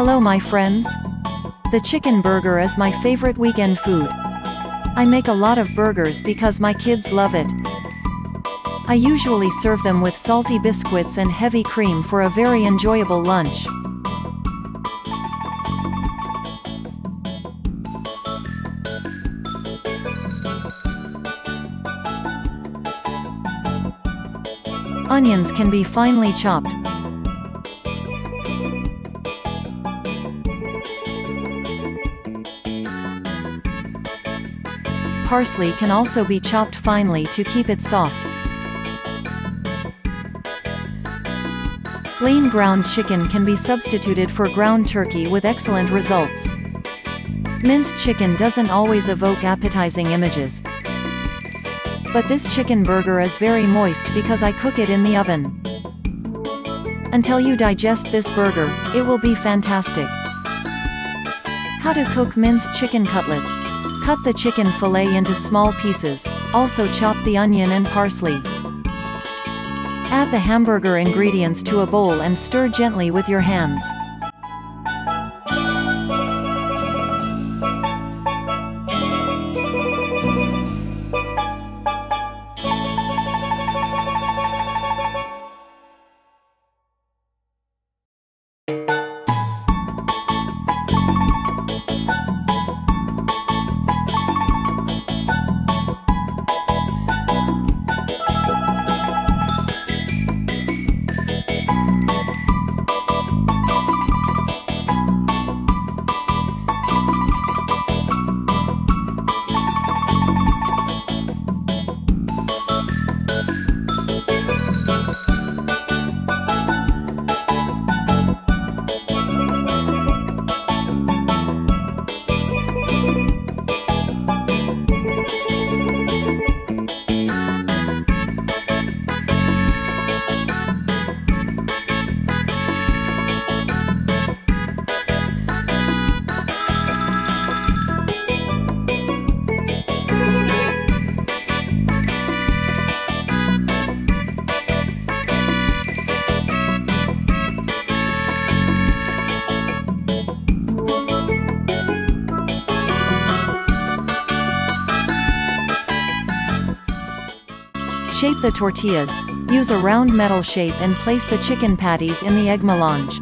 Hello my friends. The chicken burger is my favorite weekend food. I make a lot of burgers because my kids love it. I usually serve them with salty biscuits and heavy cream for a very enjoyable lunch. Onions can be finely chopped. Parsley can also be chopped finely to keep it soft. Plain ground chicken can be substituted for ground turkey with excellent results. Minced chicken doesn't always evoke appetizing images. But this chicken burger is very moist because I cook it in the oven. Until you digest this burger, it will be fantastic. How to cook minced chicken cutlets. Cut the chicken fillet into small pieces, also chop the onion and parsley. Add the hamburger ingredients to a bowl and stir gently with your hands. Shape the tortillas. Use a round metal shape and place the chicken patties in the egg melange.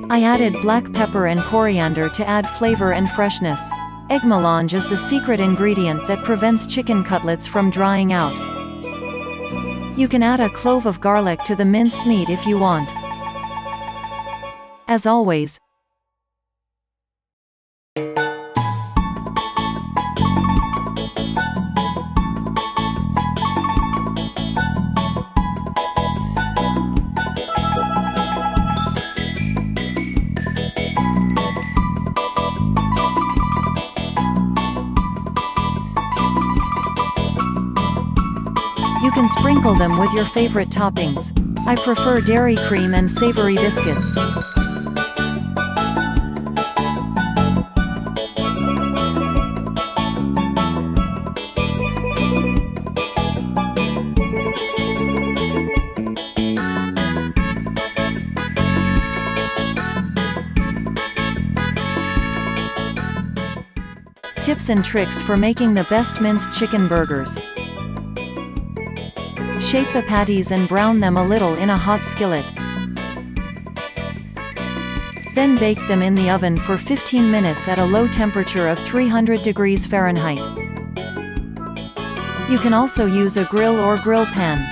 I added black pepper and coriander to add flavor and freshness. Egg melange is the secret ingredient that prevents chicken cutlets from drying out. You can add a clove of garlic to the minced meat if you want. As always, you can sprinkle them with your favorite toppings. I prefer dairy cream and savory biscuits. Tips and tricks for making the best minced chicken burgers. Shape the patties and brown them a little in a hot skillet. Then bake them in the oven for 15 minutes at a low temperature of 300 degrees Fahrenheit. You can also use a grill or grill pan.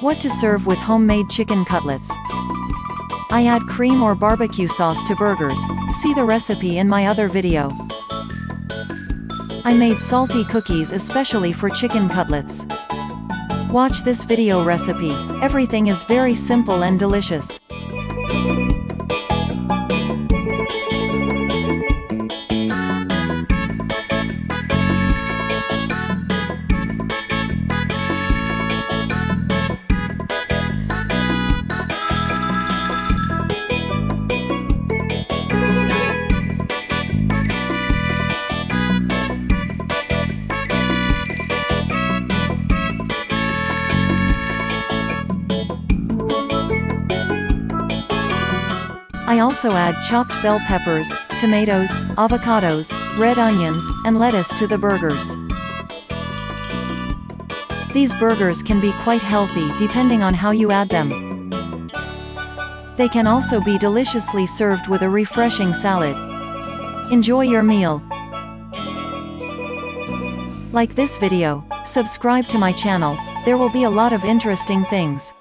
What to serve with homemade chicken cutlets. I add cream or barbecue sauce to burgers. See the recipe in my other video. I made salty cookies especially for chicken cutlets. Watch this video recipe. Everything is very simple and delicious. I also add chopped bell peppers, tomatoes, avocados, red onions, and lettuce to the burgers. These burgers can be quite healthy depending on how you add them. They can also be deliciously served with a refreshing salad. Enjoy your meal. Like this video, subscribe to my channel, there will be a lot of interesting things.